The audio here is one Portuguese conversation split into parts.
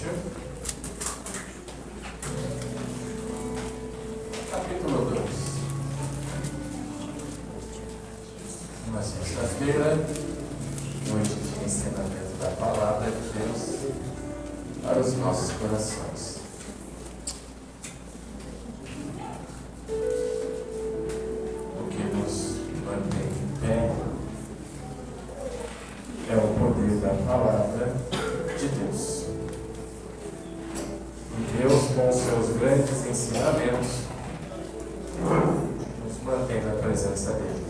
Timóteo, capítulo 2. Uma sexta-feira, noite de ensinamento da palavra de Deus para os nossos corações. O que nos mantém em pé é o poder da palavra de Deus. E Deus, com seus grandes ensinamentos, nos mantém na presença dele.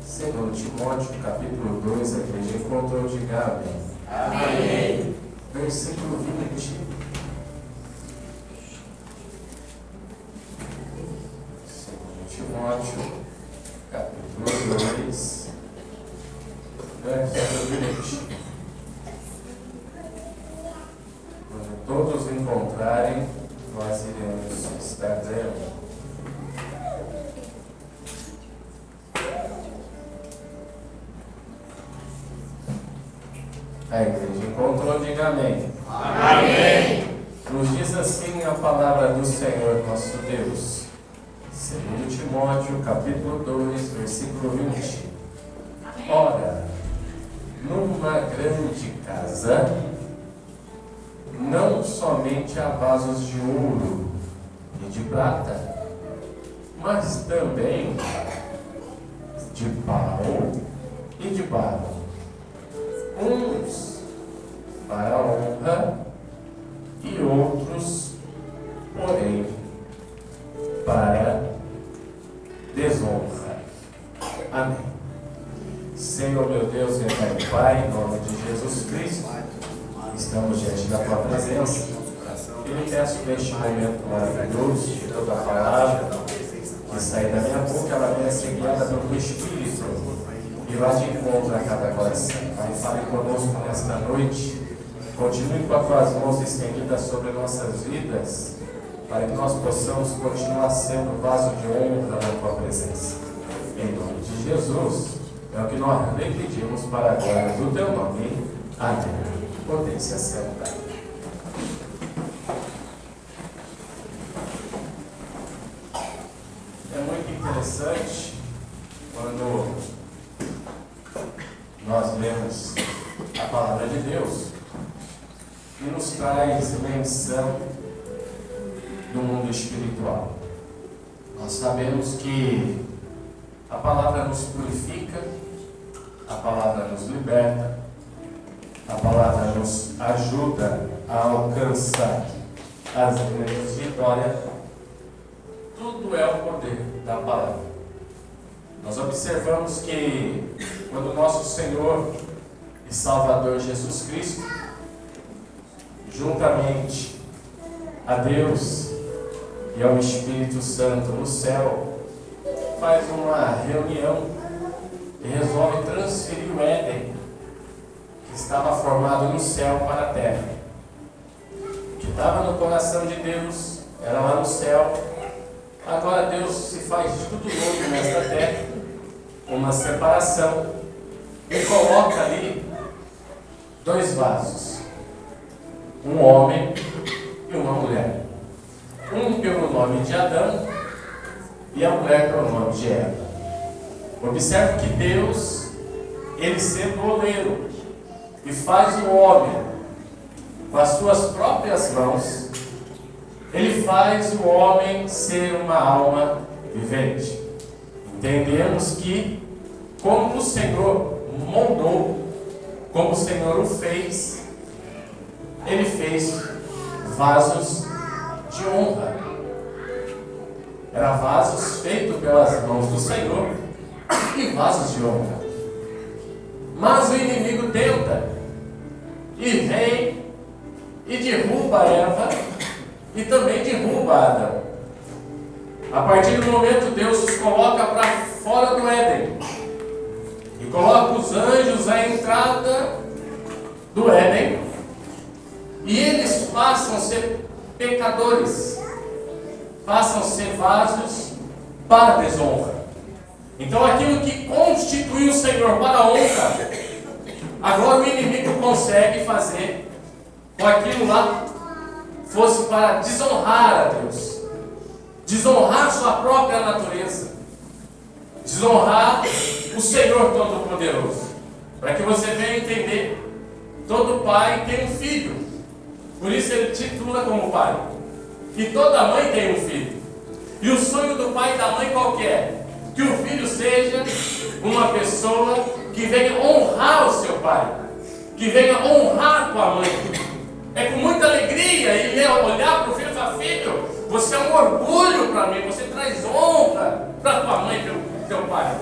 Segundo Timóteo, capítulo 2, a igreja encontrou, diga amém. Amém. Versículo 20. Segundo Timóteo, capítulo 2, versículo 20. Quando todos encontrarem, nós iremos estar lendo. A igreja encontrou, diga amém. Amém. Nos diz assim a palavra do Senhor nosso Deus. Segundo Timóteo, capítulo 2, versículo 20. Ora, numa grande casa, não somente há vasos de ouro e de prata, mas também de pau e de barro, uns para a honra e outros, porém, para desonra. Amém. Senhor meu Deus, eterno Pai, em nome de Jesus Cristo, estamos diante da Tua presença. Eu lhe peço neste momento maravilhoso de toda a palavra que sair da minha boca, ela venha ser guiada pelo Espírito e vá de encontro a cada coração. Pai, fale conosco nesta noite. Continue com as Tuas mãos estendidas sobre nossas vidas, para que nós possamos continuar sendo vaso de honra na Tua presença. Em nome de Jesus, é o que nós lhe pedimos para a glória do Teu nome. Amém. Podem se assentar. É muito interessante quando nós lemos a palavra de Deus e nos traz menção do mundo espiritual. Nós sabemos que a palavra nos purifica, a palavra nos liberta, a palavra nos ajuda a alcançar as grandes vitórias. Tudo é o poder da palavra. Nós observamos que quando nosso Senhor e Salvador Jesus Cristo, juntamente a Deus e ao Espírito Santo no céu, faz uma reunião e resolve transferir o Éden, que estava formado no céu, para a terra. O que estava no coração de Deus era lá no céu. Agora Deus se faz tudo novo nesta terra, uma separação, e coloca ali dois vasos, um homem e uma mulher, um pelo nome de Adão e a mulher pelo nome de Eva. Observe que Deus, ele sendo oleiro, e faz o homem com as suas próprias mãos, ele faz o homem ser uma alma vivente. Entendemos que, como o Senhor moldou, como o Senhor o fez, ele fez vasos de honra. Eram vasos feitos pelas mãos do Senhor e vasos de honra. Mas o inimigo tenta e vem e derruba Eva e também derruba Adão. A partir do momento, Deus os coloca para fora do Éden e coloca os anjos à entrada do Éden, e eles passam a ser pecadores, passam a ser vasos para a desonra. Então aquilo que constituiu o Senhor para a honra Agora o inimigo consegue fazer com aquilo lá fosse para desonrar a Deus, desonrar sua própria natureza, desonrar o Senhor Todo-Poderoso. Para que você venha entender, todo pai tem um filho, por isso ele titula como pai. E toda mãe tem um filho. E o sonho do pai e da mãe qual que é? Que o filho seja uma pessoa que venha honrar o seu pai, que venha honrar tua mãe. É com muita alegria ele olhar para o filho e falar: filho, você é um orgulho para mim, você traz honra para tua mãe e para teu pai.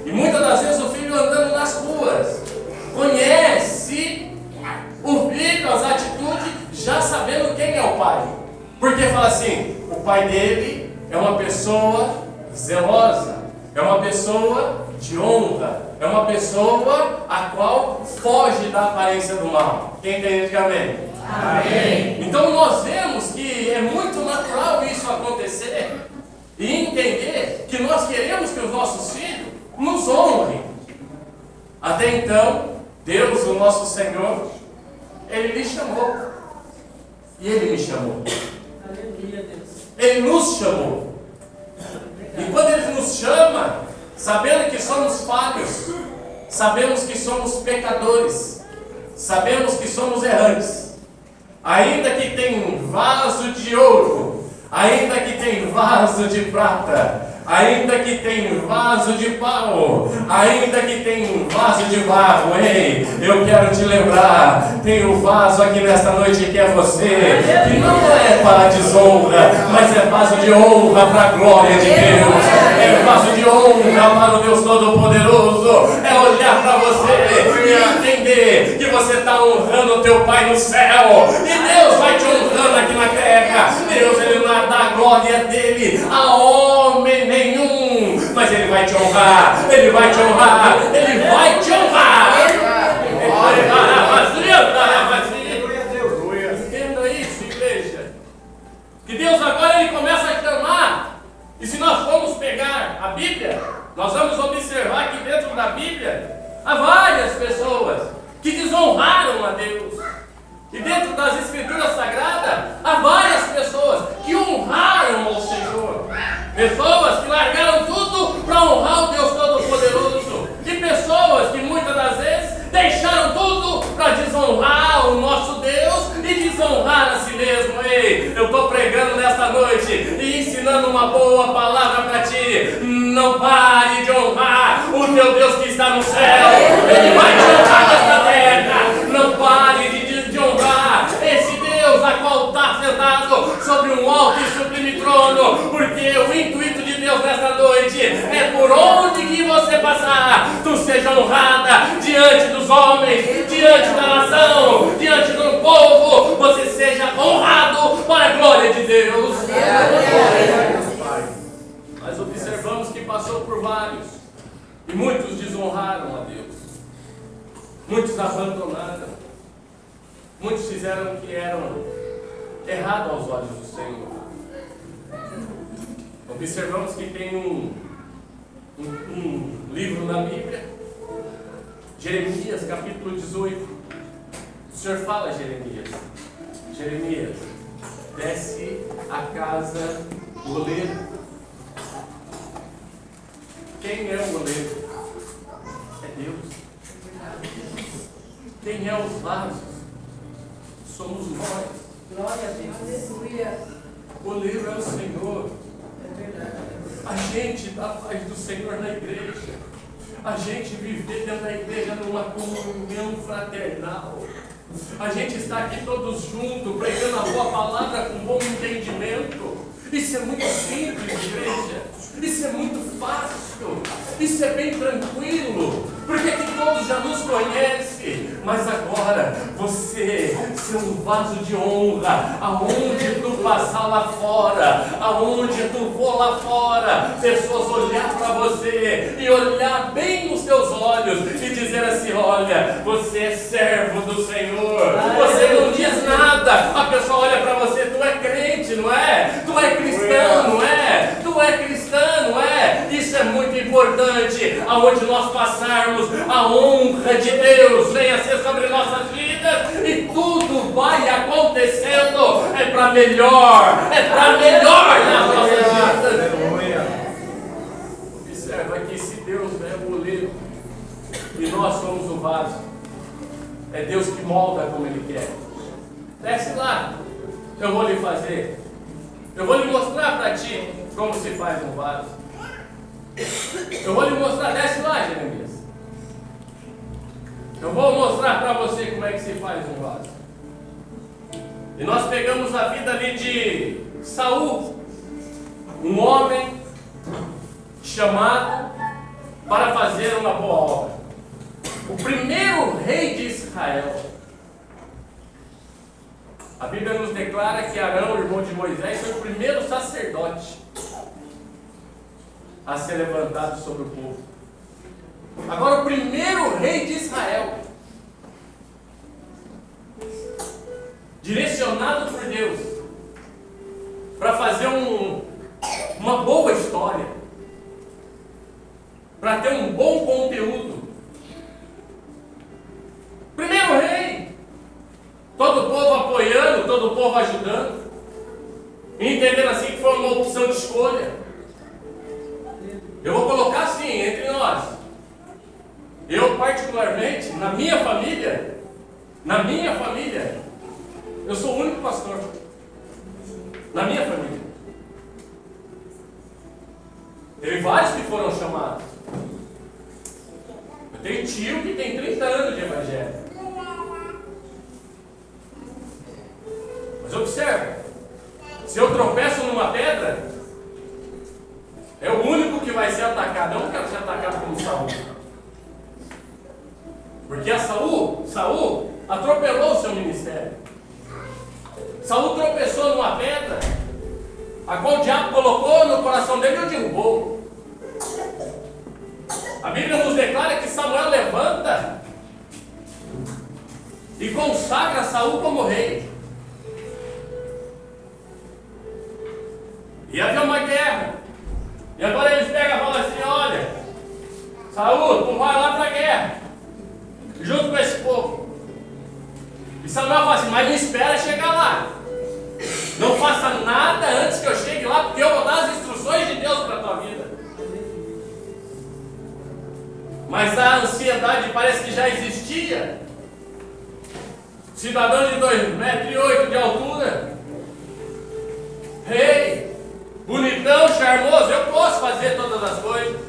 E muitas das vezes o filho andando nas ruas conhece o filho, as atitudes, já sabendo quem é o pai. Porque fala assim: o pai dele é uma pessoa zelosa, é uma pessoa de honra, é uma pessoa a qual foge da aparência do mal. Quem entende, amém? Amém. Então nós vemos que é muito natural isso acontecer e entender que nós queremos que os nossos filhos nos honrem. Até então, Deus, o nosso Senhor, Ele lhe chamou. E Ele me chamou. Aleluia, Deus. Ele nos chamou. E quando Ele nos chama, sabendo que somos falhos, sabemos que somos pecadores, sabemos que somos errantes, ainda que tem vaso de ouro, ainda que tem vaso de prata, ainda que tem vaso de pau, ainda que tem vaso de barro, ei, eu quero te lembrar, tem um vaso aqui nesta noite que é você, que não é para desonra, mas é vaso de honra para a glória de Deus, é vaso de honra para o Deus Todo-Poderoso, é olhar para você e entender que você está honrando o teu Pai no céu, e Deus vai te honrando aqui na terra. Deus, Ele não dá a glória dele a homem nenhum, mas Ele vai te honrar, Ele vai te honrar, Ele vai te honrar. Entenda isso, igreja, que Deus agora Ele começa a chamar. E se nós formos pegar a Bíblia, nós vamos observar que dentro da Bíblia há várias pessoas que desonraram a Deus. E dentro das Escrituras Sagradas há várias pessoas que honraram ao Senhor. Pessoas que largaram tudo para honrar o Deus Todo-Poderoso. E pessoas que muitas das vezes deixaram tudo para desonrar o nosso Deus e desonrar a si mesmo. Ei, eu estou pregando nesta noite e ensinando uma boa palavra para ti. Não pare de honrar o teu Deus que está no céu. Ele vai te honrar nesta terra. Não pare de honrar esse Deus a qual está sentado sobre um alto e sublime trono, porque o intuito de Deus nesta noite é por onde que você passar, tu seja honrada diante dos homens, diante da nação, diante do povo, você seja honrado para a glória de Deus. Mas observamos que passou por vários e muitos desonraram a Deus, muitos abandonaram. Muitos fizeram o que eram errado aos olhos do Senhor. Observamos que tem um livro na Bíblia, Jeremias, capítulo 18. O Senhor fala, Jeremias, desce a casa do oleiro. Quem é o oleiro? É Deus. Quem é os vasos? Somos nós. Glória a Deus. O oleiro é o Senhor. É verdade. A gente dá a paz do Senhor na igreja. A gente viver dentro da igreja numa comunhão fraternal. A gente está aqui todos juntos, pregando a boa palavra com bom entendimento. Isso é muito simples, igreja. Isso é muito fácil. Isso é bem tranquilo. Porque aqui todos já nos conhecem. Mas agora você ser um vaso de honra. Aonde tu passar lá fora, aonde tu for lá fora, pessoas olhar para você e olhar bem nos teus olhos e dizer assim: olha, você é servo do Senhor. Você não diz nada. A pessoa olha para você: tu é crente, não é? Tu é cristão, não é? Tu é cristão, não é? Isso é muito importante. aonde nós passarmos, a honra de Deus venha ser sobre nossas vidas e tudo vai acontecendo. É para melhor, nas nossas vidas. Observa que se Deus é o oleiro e nós somos o vaso, é Deus que molda como Ele quer. Desce lá, eu vou lhe fazer. Eu vou lhe mostrar para ti como se faz um vaso. Eu vou lhe mostrar, desce lá, Jeremias. Eu vou mostrar para você como é que se faz um vaso. E nós pegamos a vida ali de Saul, um homem chamado para fazer uma boa obra. O primeiro rei de Israel. A Bíblia nos declara que Arão, irmão de Moisés, foi o primeiro sacerdote a ser levantado sobre o povo. Agora, o primeiro rei de Israel, direcionado por Deus para fazer uma boa história, para ter um bom conteúdo. Primeiro rei, todo o povo apoiando, todo o povo ajudando, entendendo assim que foi uma opção de escolha. Eu vou colocar assim, entre nós. Eu particularmente, na minha família, eu sou o único pastor. Na minha família. Teve vários que foram chamados. Eu tenho tio que tem 30 anos de evangelho. Mas observa, se eu tropeço numa pedra, é o único que vai ser atacado. Eu não quero ser atacado como Saul. Porque Saul atropelou o seu ministério. Saul tropeçou numa pedra, a qual o diabo colocou no coração dele e o derrubou. A Bíblia nos declara que Samuel levanta e consagra Saul como rei. E havia uma guerra. E agora eles pegam e falam assim: olha, Saul, tu vai lá para a guerra, junto com esse povo. E Samuel fala assim: mas me espera chegar lá. Não faça nada antes que eu chegue lá, porque eu vou dar as instruções de Deus para a tua vida. Mas a ansiedade parece que já existia. Cidadão de 2,8 metros de altura, rei, bonitão, charmoso, eu posso fazer todas as coisas.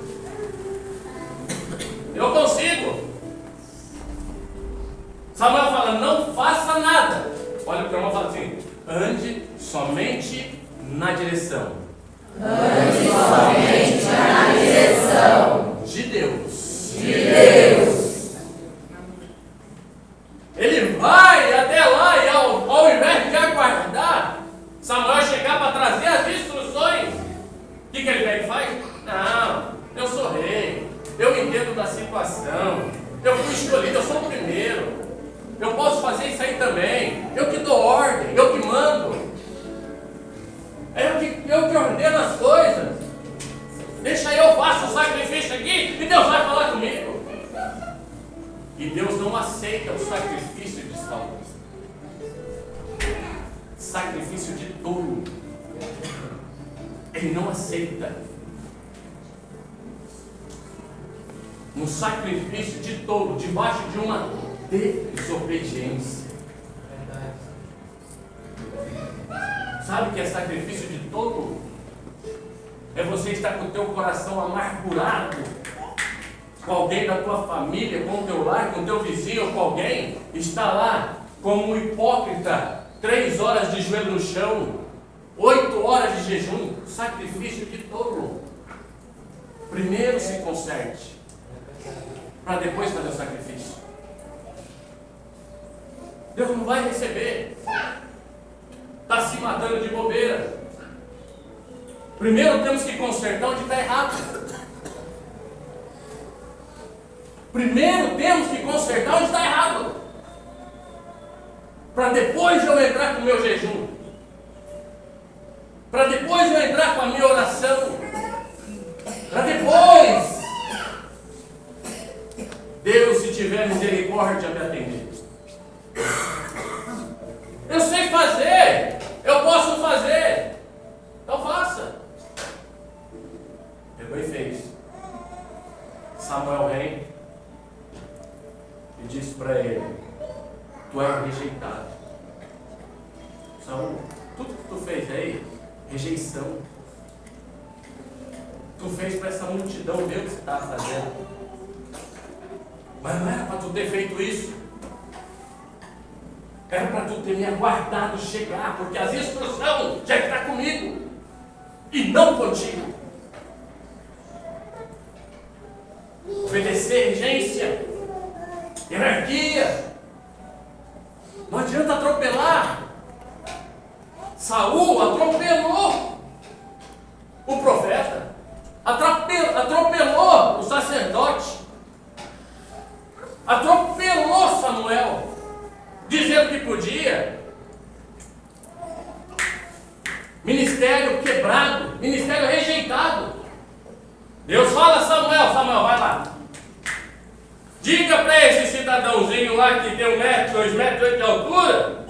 Eu consigo. Samuel fala: não faça nada. Olha o que o irmão fala assim: ande somente na direção. Ande somente na direção de Deus. de Deus. Ele vai até lá e ao invés de aguardar Samuel chegar para trazer as instruções, o que ele pega e faz? Não, eu sou rei, eu entendo da situação, eu fui escolhido, eu sou o primeiro, eu posso fazer isso aí também, eu que dou ordem, eu que mando, eu que ordeno as coisas, deixa eu faço o sacrifício aqui e Deus vai falar comigo. E Deus não aceita o sacrifício de Saul. Sacrifício de touro. Ele não aceita. Um sacrifício de touro, debaixo de uma desobediência. Sabe o que é sacrifício de touro? É você estar com o teu coração amargurado com alguém da tua família, com o teu lar, com o teu vizinho, com alguém, está lá como um hipócrita, 3 horas de joelho no chão, 8 horas de jejum, sacrifício de touro. Primeiro se conserte, para depois fazer o sacrifício. Deus não vai receber. Está se matando de bobeira. Primeiro temos que consertar onde está errado. Primeiro temos que consertar onde está errado, para depois eu entrar com o meu jejum, para depois eu entrar com a minha oração, para depois Tu és rejeitado. Saul, tudo que tu fez aí, rejeição. Tu fez para essa multidão ver o que você estava fazendo. Mas não era para tu ter feito isso. Era para tu ter me aguardado chegar, porque as instruções já estão comigo e não contigo. Obedecer, regência, hierarquia. Não adianta atropelar. Saul atropelou o profeta, atropelou o sacerdote, atropelou Samuel, dizendo que podia. Ministério quebrado, ministério rejeitado. Deus fala: Samuel, vai lá. Diga para esse cidadãozinho lá que tem 1 metro, 2 metros, 8 de altura.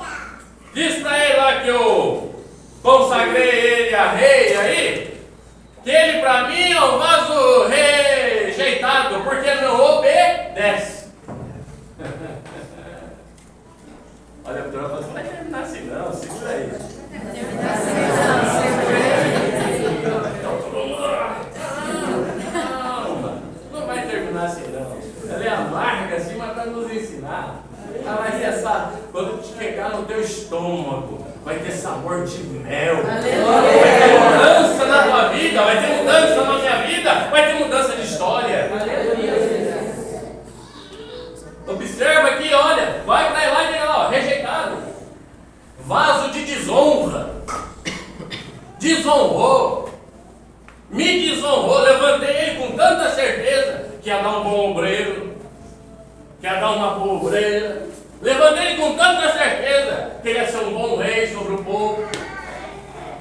Diz para ele lá que eu consagrei ele a rei aí, que ele para mim é um vaso rejeitado, porque ele não obedece. Olha, a turma não vai terminar assim não, segura aí. Não vai terminar assim não. Ela é amarga assim, mas para nos ensinar. Ela vai ter quando chegar no teu estômago, vai ter sabor de mel. Vai ter mudança na tua vida, vai ter mudança na minha vida, vai ter mudança de história. Observa aqui, olha, vai para lá e diga lá, rejeitado. Vaso de desonra. Desonrou. Me desonrou. Levantei ele com tanta certeza que ia dar um bom obreiro, que ia dar uma boa obreira. Levantei ele com tanta certeza que ele ia ser um bom rei sobre o povo.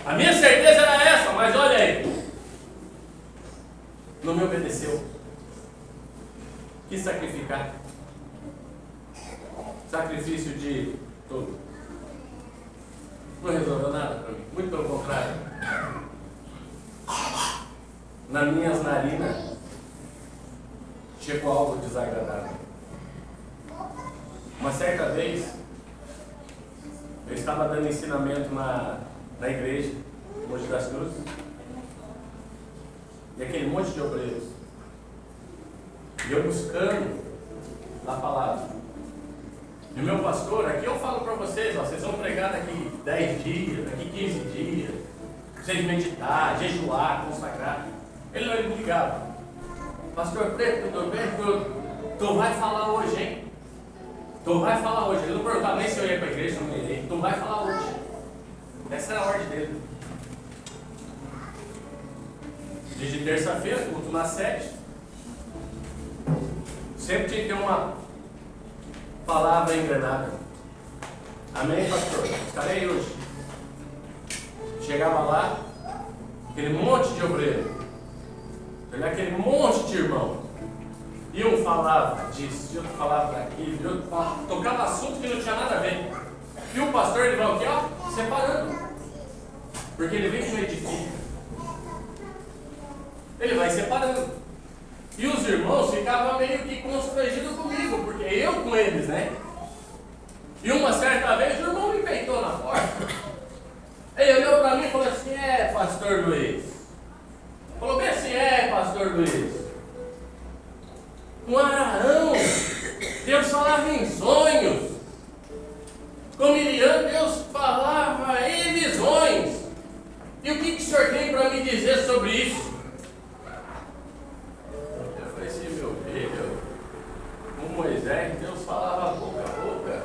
A minha certeza era essa, mas olha aí, não me obedeceu. Quis sacrificar. Sacrifício de tudo. Não resolveu nada para mim. Muito pelo contrário. Nas minhas narinas chegou algo desagradável. Uma certa vez, eu estava dando ensinamento na igreja, Monte das Cruzes, e aquele monte de obreiros, e eu buscando a palavra. E o meu pastor, aqui eu falo para vocês, ó, vocês vão pregar daqui 10 dias, daqui 15 dias, vocês meditar, jejuar, consagrar. Ele não me ligava. Pastor Preto, tudo bem? Tu vai falar hoje, hein? Tu vai falar hoje. Ele não perguntava nem se eu ia para a igreja, se eu não ia. Tu vai falar hoje. Essa era a ordem dele. Dia de terça-feira, culto na sede. Sempre tinha que ter uma palavra engrenada. Amém, pastor? Estarei hoje. Chegava lá, aquele monte de obreiro, aquele monte de irmão. E um falava disso, e outro falava daquilo, e outro falava, tocava assunto que não tinha nada a ver. E o pastor, ele vai o quê? Ó, separando. Porque ele vem com um edifício. Ele vai separando. E os irmãos ficavam meio que constrangidos comigo, porque eu com eles, né? E uma certa vez o irmão me peitou na porta. Ele olhou para mim e falou assim: pastor Luiz. Falou bem assim: pastor Luiz. Com Arão, Deus falava em sonhos. Com Miriam, Deus falava em visões. E o que o senhor tem para me dizer sobre isso? Eu falei assim: meu filho, com Moisés, Deus falava boca a boca.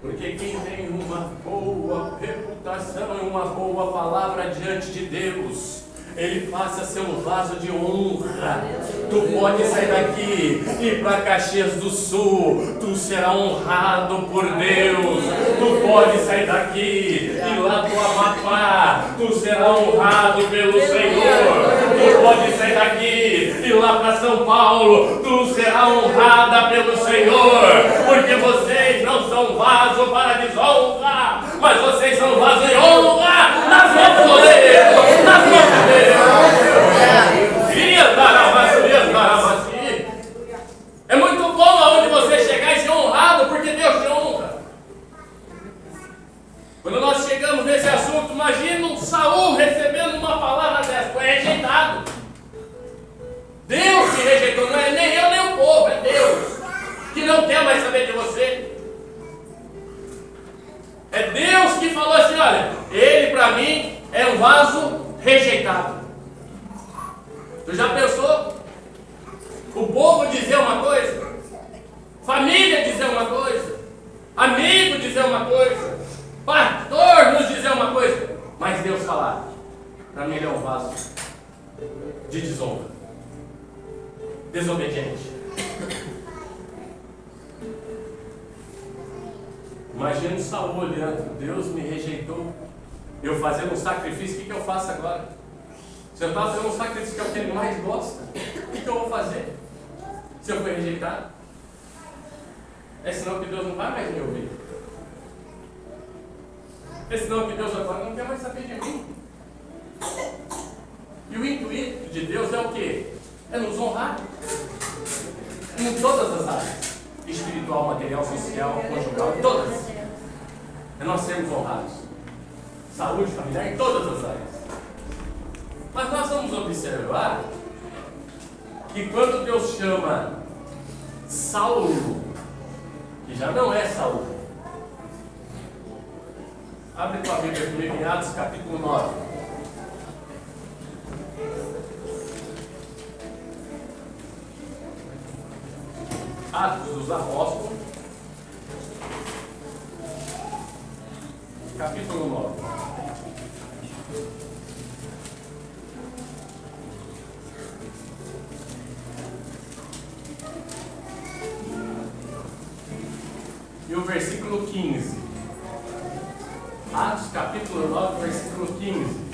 Porque quem tem uma boa reputação e uma boa palavra diante de Deus, ele passa a ser um vaso de honra. Tu pode sair daqui e ir para Caxias do Sul, tu será honrado por Deus. Tu pode sair daqui e ir lá para o Amapá, tu será honrado pelo Senhor. Tu pode sair daqui e ir lá para São Paulo, tu será honrada pelo Senhor. Porque vocês não são vaso para desonra, mas vocês são vaso de honra nas mãos de Deus. Nas mãos de Deus. É muito bom aonde não quer mais saber de você. É Deus que falou assim: olha, ele para mim é um vaso rejeitado. Tu já pensou? O povo dizer uma coisa, família dizer uma coisa, amigo dizer uma coisa, pastor nos dizer uma coisa, mas Deus falar, para mim ele é um vaso de desonra, desobediente. Imagina Saul olhando: Deus me rejeitou, eu fazendo um sacrifício, o que eu faço agora? Se eu estava fazendo um sacrifício que é o que ele mais gosta, o que eu vou fazer se eu for rejeitado? É sinal que Deus não vai mais me ouvir. É sinal que Deus agora não quer mais saber de mim. E o intuito de Deus é o quê? É nos honrar em todas as áreas: espiritual, material, social, conjugal, em todas. É nós sermos honrados. Saúde familiar, em todas as áreas. Mas nós vamos observar que quando Deus chama Saulo, que já não é Saul, abre tua Bíblia comigo em Atos capítulo 9. Atos dos Apóstolos, capítulo 9. E o versículo 15. Atos capítulo 9, versículo 15.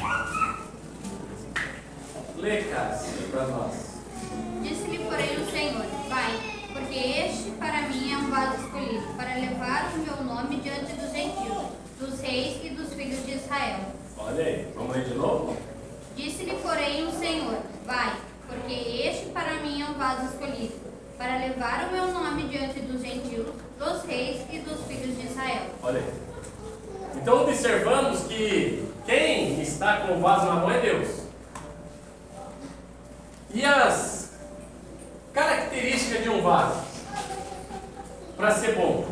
Lê, Cássio, para nós. Disse-lhe, porém, o Senhor: vai, porque este para mim é um vaso escolhido, para levar o meu nome diante dos gentios, dos reis e dos filhos de Israel. Olha aí, vamos ler de novo? Disse-lhe, porém, o Senhor: vai, porque este para mim é um vaso escolhido, para levar o meu nome diante dos gentios, dos reis e dos filhos de Israel. Olha aí. Então observamos que quem está com o vaso na mão é Deus. E as características de um vaso para ser bom,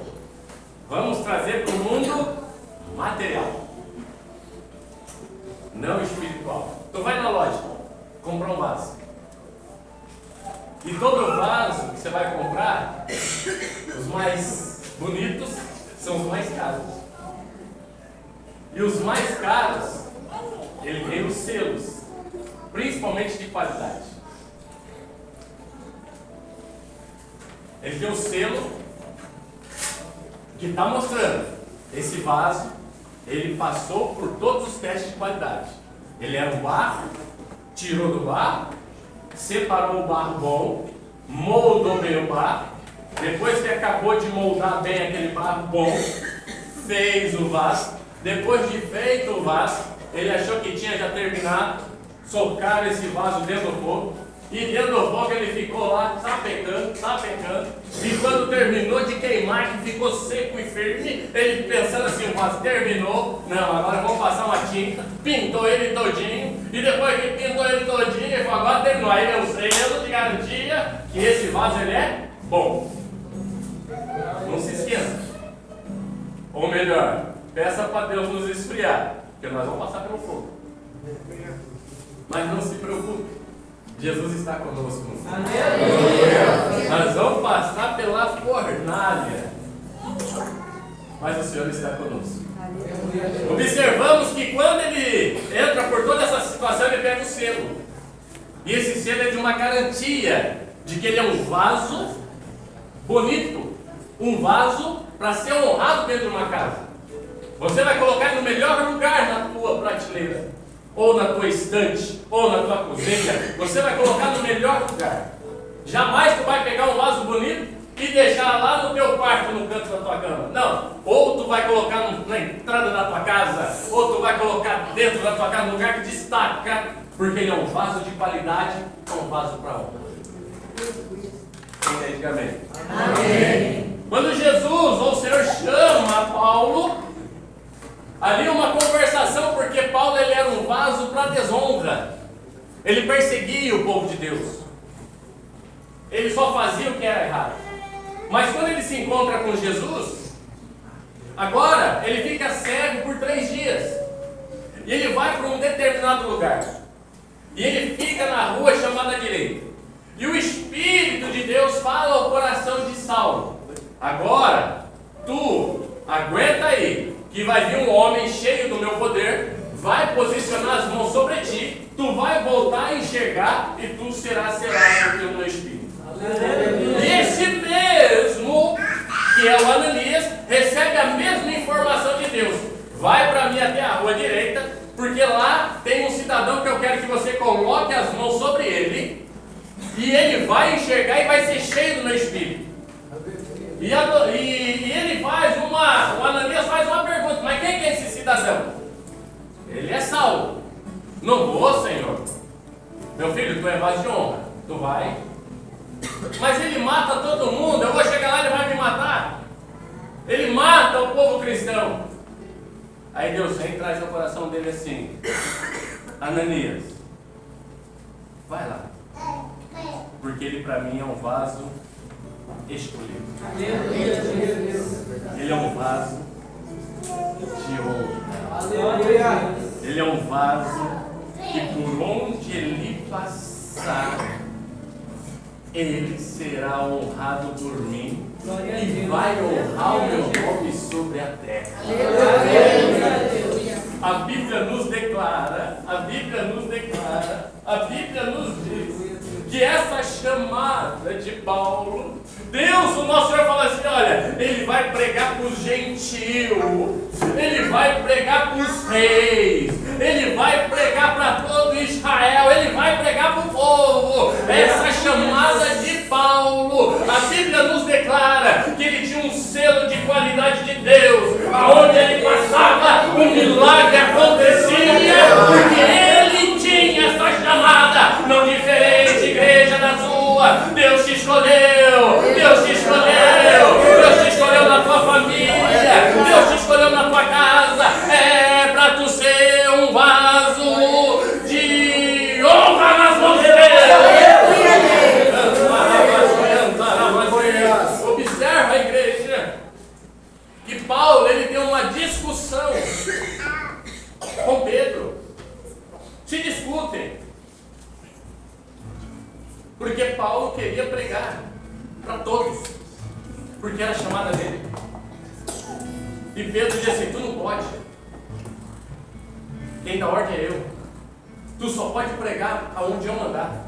vamos trazer para o mundo material, não espiritual. Tu vai na loja comprar um vaso, e todo vaso que você vai comprar, os mais bonitos são os mais caros. E os mais caros, ele tem os selos, principalmente de qualidade. Ele tem o selo que está mostrando: esse vaso, ele passou por todos os testes de qualidade. Ele era um barro, tirou do barro, separou o barro bom, moldou bem o barro. Depois que acabou de moldar bem aquele barro bom, fez o vaso. Depois de feito o vaso, ele achou que tinha já terminado, socaram esse vaso dentro do fogo, e dentro do fogo ele ficou lá sapecando, e quando terminou de queimar, que ficou seco e firme, ele pensando assim: o vaso terminou, não, agora vamos passar uma tinta, pintou ele todinho, e depois que pintou ele todinho, ele falou: agora terminou. Aí eu selo de garantia que esse vaso ele é bom. Não se esqueça. Ou melhor, peça para Deus nos esfriar, porque nós vamos passar pelo fogo. Mas não se preocupe, Jesus está conosco. Nós vamos passar pela fornalha, mas o Senhor está conosco. Observamos que quando ele entra por toda essa situação, ele pega o selo. E esse selo é de uma garantia de que ele é um vaso bonito, um vaso para ser honrado dentro de uma casa. Você vai colocar no melhor lugar na tua prateleira, ou na tua estante, ou na tua cozinha. Você vai colocar no melhor lugar. Jamais tu vai pegar um vaso bonito e deixar lá no teu quarto, no canto da tua cama. Não. Ou tu vai colocar na entrada da tua casa, ou tu vai colocar dentro da tua casa, no lugar que destaca, porque ele é um vaso de qualidade, é um vaso para honra. Entende? Amém. Amém. Quando Jesus, ou o Senhor, chama Paulo, ali uma conversação, porque Paulo ele era um vaso para desonra. Ele perseguia o povo de Deus. Ele só fazia o que era errado. Mas quando ele se encontra com Jesus, agora ele fica cego por 3 dias. E ele vai para um determinado lugar. E ele fica na rua chamada direita. E o Espírito de Deus fala ao coração de Saulo: agora, tu aguenta aí, que vai vir um homem cheio do meu poder, vai posicionar as mãos sobre ti, tu vai voltar a enxergar e tu serás selado pelo meu Espírito. E esse mesmo, que é o Ananias, recebe a mesma informação de Deus: vai para mim até a rua direita, porque lá tem um cidadão que eu quero que você coloque as mãos sobre ele, e ele vai enxergar e vai ser cheio do meu Espírito. E ele faz o Ananias faz uma pergunta: mas quem é esse cidadão? Ele é Saulo. Não vou, Senhor. Meu filho, tu é vaso de honra, tu vai. Mas ele mata todo mundo, eu vou chegar lá e ele vai me matar. Ele mata o povo cristão. Aí Deus vem e traz ao coração dele assim: Ananias, vai lá, porque ele para mim é um vaso escolhido. Ele é um vaso de honra. Ele é um vaso que por onde ele passar, ele será honrado por mim e vai honrar o meu nome sobre a terra. A Bíblia nos declara, a Bíblia nos diz que essa chamada de Paulo, Deus, o nosso Senhor, fala assim: olha, ele vai pregar para os gentios, ele vai pregar para os reis, ele vai pregar para todo Israel, ele vai pregar para o povo. Essa chamada de Paulo, a Bíblia nos declara que ele tinha um selo de qualidade de Deus, aonde ele passava, um milagre acontecia, porque ele tinha essa chamada. Não diferente, igreja da sua, Deus te escolheu, Deus te escolheu, Deus te escolheu na tua família, Deus te escolheu na tua casa, é para tu ser um vaso de honra nas mãos de Deus. Observa, igreja, que Paulo, ele tem uma discussão com Pedro. Se discutem, porque Paulo queria pregar para todos, porque era a chamada dele. E Pedro disse assim: tu não pode, quem dá ordem é eu, tu só pode pregar aonde eu mandar.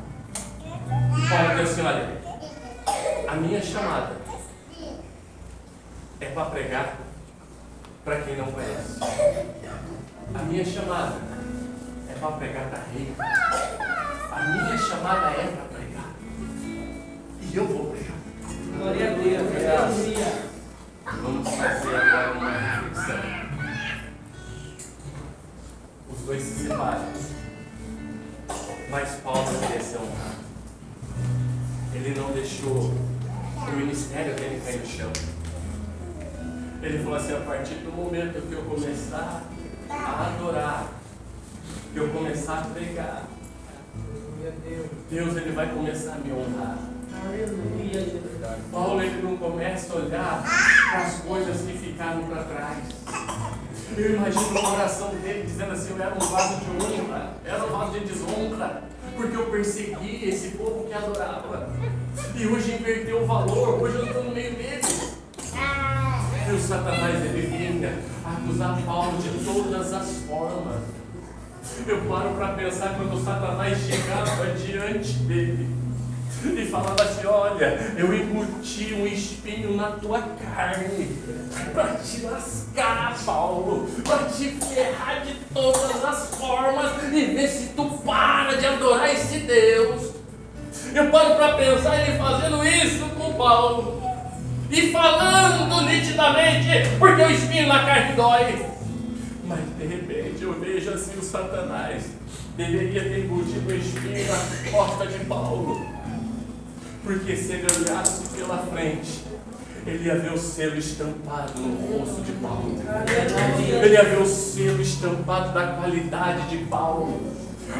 E Paulo disse assim: olha, a minha chamada é para pregar para quem não conhece. A minha chamada é para pregar para rei. A minha chamada é para pregar. E eu vou pregar. Glória a Deus. Vamos fazer agora uma reflexão. Os dois se separam, mas Paulo queria ser honrado. Ele não deixou o ministério dele cair no chão. Ele falou assim: a partir do momento que eu começar a adorar, que eu começar a pregar, Deus, ele vai começar a me honrar. Paulo, ele não começa a olhar para as coisas que ficaram para trás. Eu imagino o coração dele dizendo assim: eu era um vaso de honra, era um vaso de desonra, porque eu persegui esse povo que adorava. E hoje inverteu o valor, hoje eu estou no meio deles. E o Satanás, ele vinha acusar Paulo de todas as formas. Eu paro para pensar quando o Satanás chegava diante dele e falava assim: olha, eu embuti um espinho na tua carne para te lascar, Paulo, para te ferrar de todas as formas e ver se tu para de adorar esse Deus. Eu paro para pensar ele fazendo isso com Paulo e falando nitidamente, porque o espinho na carne dói. Mas de repente eu vejo assim: o Satanás deveria ter embutido o espinho na costa de Paulo, porque se ele olhasse pela frente, ele ia ver o selo estampado no rosto de Paulo. Ele ia ver o selo estampado da qualidade de Paulo.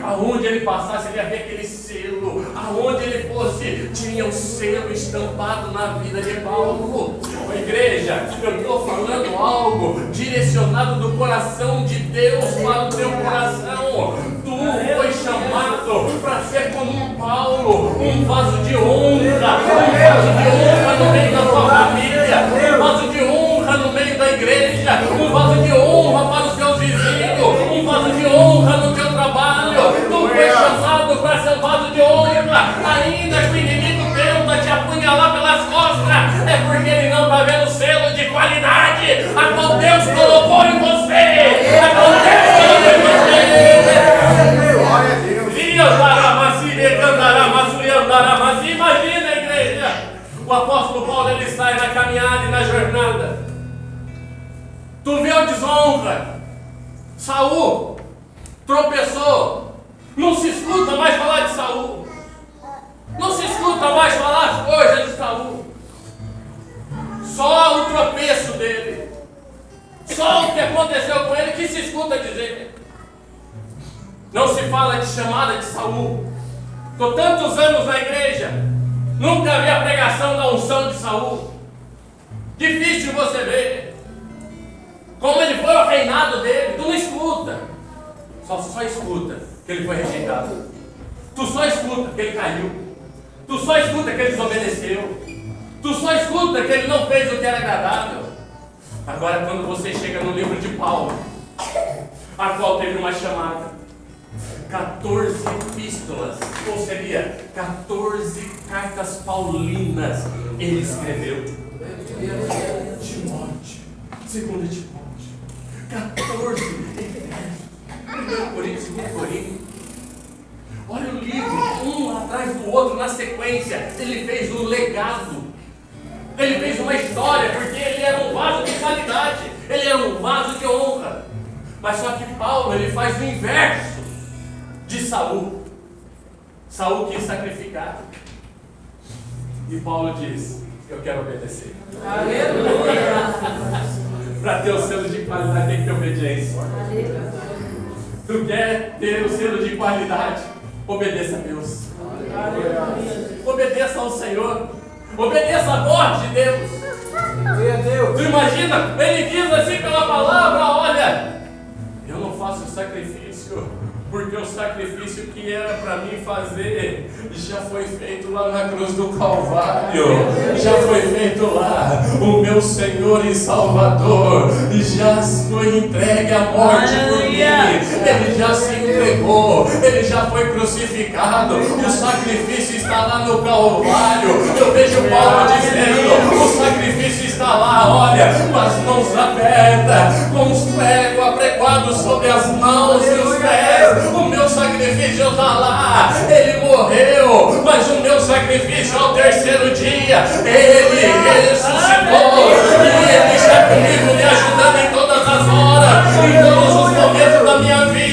Aonde ele passasse, ele ia ver aquele selo. Aonde ele fosse, tinha um selo estampado na vida de Paulo. Igreja, eu estou falando algo direcionado do coração de Deus para o teu coração. Tu foi chamado para ser como um Paulo, um vaso de honra, no meio da tua família, um vaso de honra no meio da igreja, um vaso de honra para os teus vizinhos, um vaso de honra no teu trabalho. Tu foi chamado para ser um vaso de honra, ainda que o inimigo tenta te apunhalar pelas costas, é porque ele não está vendo o selo de qualidade a qual Deus colocou em você, a qual Deus colocou em você. Imagina, igreja, o apóstolo Paulo, ele sai na caminhada e na jornada. Tu viu a desonra? Saul tropeçou. Não se escuta mais falar de Saul. Não se escuta mais falar as coisas de Saul. Só o tropeço dele, só o que aconteceu com ele que se escuta dizer. Não se fala de chamada de Saul. Estou tantos anos na igreja, nunca vi a pregação da unção de Saul. Difícil você ver como ele foi o reinado dele. Tu não escuta, só escuta que ele foi rejeitado. Tu só escuta que ele caiu. Tu só escuta que ele desobedeceu. Tu só escuta que ele não fez o que era agradável. Agora, quando você chega no livro de Paulo, a qual teve uma chamada, 14 epístolas, ou seria 14 cartas paulinas, ele escreveu. Timóteo, 2 Timóteo, 14 Efésios, 1 Coríntios, 2 Coríntios. Olha o livro, um atrás do outro na sequência. Ele fez um legado, ele fez uma história, porque ele era um vaso de qualidade, ele era um vaso de honra. Mas só que Paulo, ele faz o inverso de Saul. Saul quis sacrificar, e Paulo diz: eu quero obedecer. Aleluia! Para ter o selo de qualidade tem que ter obediência. Aleluia! Tu quer ter o selo de qualidade? Obedeça a Deus. Aleluia. Obedeça ao Senhor. Obedeça a voz de Deus. Tu imagina, ele diz assim pela palavra: olha, eu não faço sacrifício, porque o sacrifício que era para mim fazer já foi feito lá na cruz do Calvário, já foi feito lá. O meu Senhor e Salvador já foi entregue à morte por mim. Ele já se entregou, ele já foi crucificado. O sacrifício está lá no Calvário. Eu vejo Paulo dizendo: o sacrifício está lá, olha, com as mãos abertas, com os pregos apregoados sobre as mãos e os pés. O meu sacrifício está lá. Ele morreu, mas o meu sacrifício ao terceiro dia, ele ressuscitou, e ele está comigo, me ajudando em todas as horas, em todos os momentos da minha vida.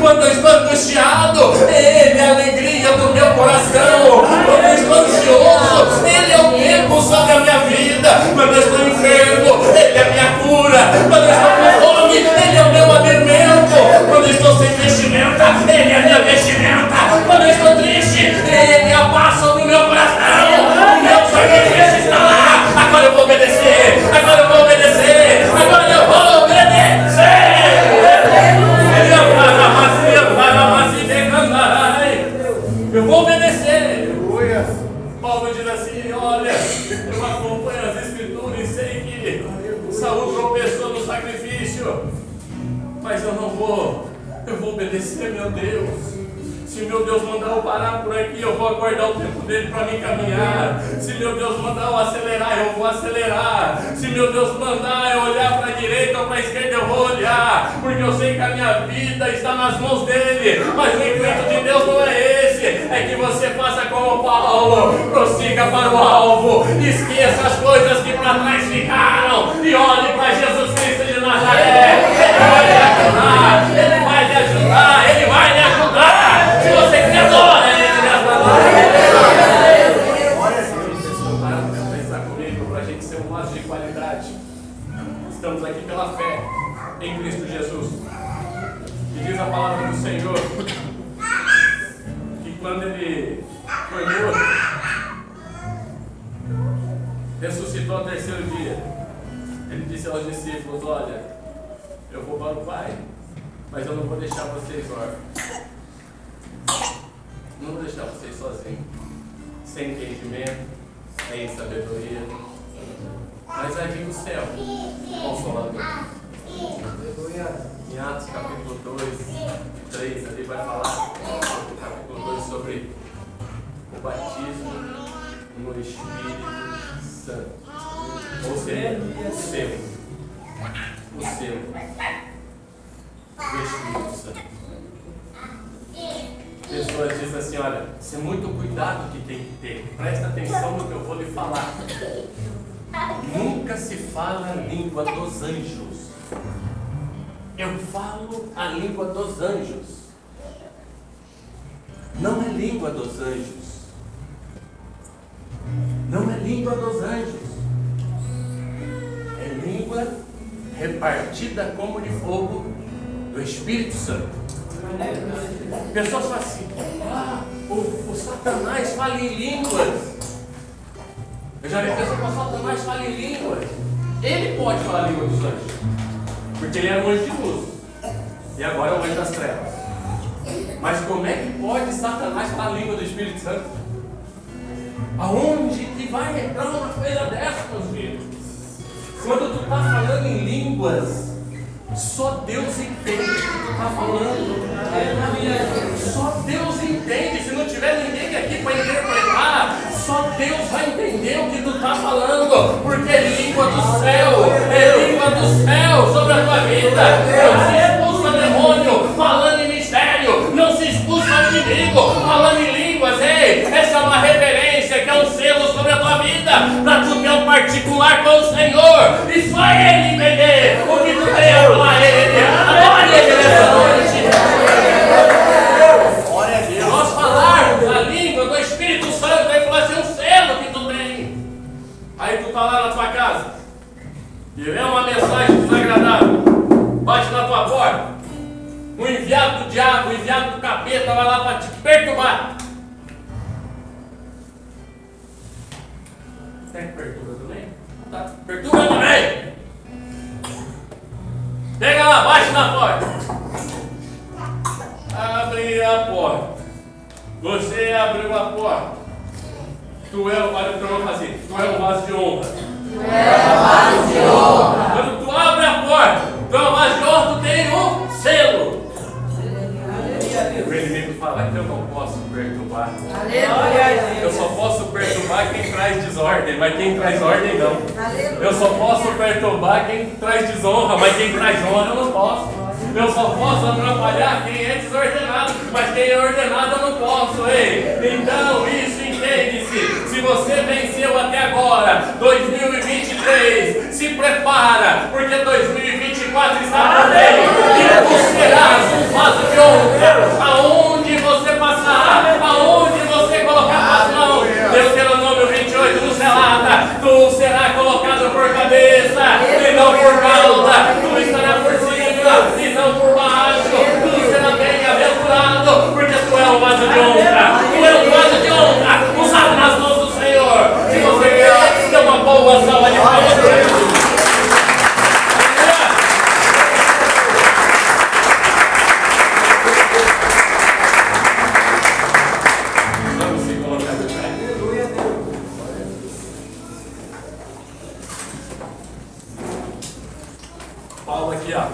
Quando eu estou angustiado, ele é a alegria do meu coração. Quando eu estou ansioso, ele é o tempo sobre a minha vida. Quando eu estou enfermo, ele é a minha cura. Quando eu estou com fome, ele é o meu alimento. Quando eu estou sem vestimenta, ele é a minha vestimenta. Quando eu estou triste, ele é a paz sobre o meu coração. O meu sacrifício está lá. Agora eu vou obedecer. Agora eu vou obedecer. Agora eu vou obedecer. Eu vou obedecer. Paulo diz assim: olha, eu acompanho as escrituras e sei que Saul tropeçou no sacrifício, mas eu não vou. Eu vou obedecer, meu Deus. Se meu Deus mandar eu parar por aqui, eu vou aguardar o tempo dele para me caminhar. Se meu Deus mandar eu acelerar, eu vou acelerar. Se meu Deus mandar eu olhar para a direita ou para a esquerda, eu vou olhar. Porque eu sei que a minha vida está nas mãos dele. Mas o intuito de Deus não é esse. É que você faça como Paulo. Prossiga para o alvo. Esqueça as coisas que para trás ficaram. E olhe para Jesus Cristo de Nazaré. Ele vai lhe ajudar. Ele vai lhe ajudar. Ele vai lhe ajudar. Se você quer adorar ele nessa noite. Para pensar comigo, para a gente ser um vaso de qualidade. Estamos aqui pela fé em Cristo Jesus. E diz a palavra do Senhor quando ele foi morto, ressuscitou ao terceiro dia, ele disse aos discípulos: olha, eu vou para o Pai, mas eu não vou deixar vocês órfãos. Não vou deixar vocês sozinhos, sem entendimento, sem sabedoria. Mas vai vir o céu, consolador. Em Atos capítulo 2, 3, ali vai falar, no capítulo 2, sobre o batismo no Espírito Santo. Ou seja, o selo do Espírito Santo. Pessoas dizem assim: olha, isso é muito cuidado que tem que ter, presta atenção no que eu vou lhe falar. Nunca se fala a língua dos anjos. Eu falo a língua dos anjos. Não é língua dos anjos. Não é língua dos anjos. É língua repartida como de fogo do Espírito Santo. Pessoas falam assim: o Satanás fala em línguas. Eu já vi pessoas que o Satanás fala em línguas. Ele pode falar a língua dos anjos, porque ele era um anjo de luz e agora é um anjo das trevas. Mas como é que pode Satanás falar a língua do Espírito Santo? Aonde que vai entrar uma coisa dessa, meus filhos? Quando tu está falando em línguas, só Deus entende o que tu está falando. Só Deus entende. Se não tiver ninguém aqui para interpretar, só Deus vai entender o que tu está falando. Porque é língua do céu. É língua do céu sobre a tua vida. Não se expulsa demônio falando em mistério. Não se expulsa o inimigo falando em línguas. Ei, essa é uma referência, que é um selo sobre a tua vida, para tu ter um particular com o Senhor. E só Ele entender o que tu tem a falar a Ele. Adore Ele nessa noite. Nós falarmos a língua do Espírito Santo, Ele vai ser um selo que tu tem. Aí tu está lá na tua casa e vem uma mensagem desagradável, bate na tua porta, um enviado do diabo, um enviado do capeta vai lá para te perturbar. Quer que perturba também? Tá. Perturba também. Pega lá, bate na porta. Abre a porta. Você abriu a porta. Tu é, olha o que eu vou fazer. Tu é um vaso de honra. Tu é um vaso de honra. Quando tu abre a porta, tu é um vaso de honra, tu tem um selo. O inimigo fala: então eu não posso perturbar. Eu só posso perturbar quem traz desordem, mas quem traz ordem não. Eu só posso perturbar quem traz desonra, mas quem traz honra eu não posso. Eu só posso atrapalhar quem é desordenado, mas quem é ordenado eu não posso. Ei, então isso entende-se. Se você venceu até agora, 2023, se prepara, porque 2024 está por aí. E tu serás um vaso de honra. Aonde você passar, aonde você colocar as mãos, Deuteronômio 28 no selada, tu serás colocado por cabeça e não por cauda. Tu estarás por cima e não por baixo. Tu será bem-aventurado, porque tu é um vaso de honra. Tu é um vaso de honra, usado nas mãos do Senhor. Se você quer, dê uma boa salva de palmas para Jesus. Vamos se colocar de pé. Paulo aqui, ó.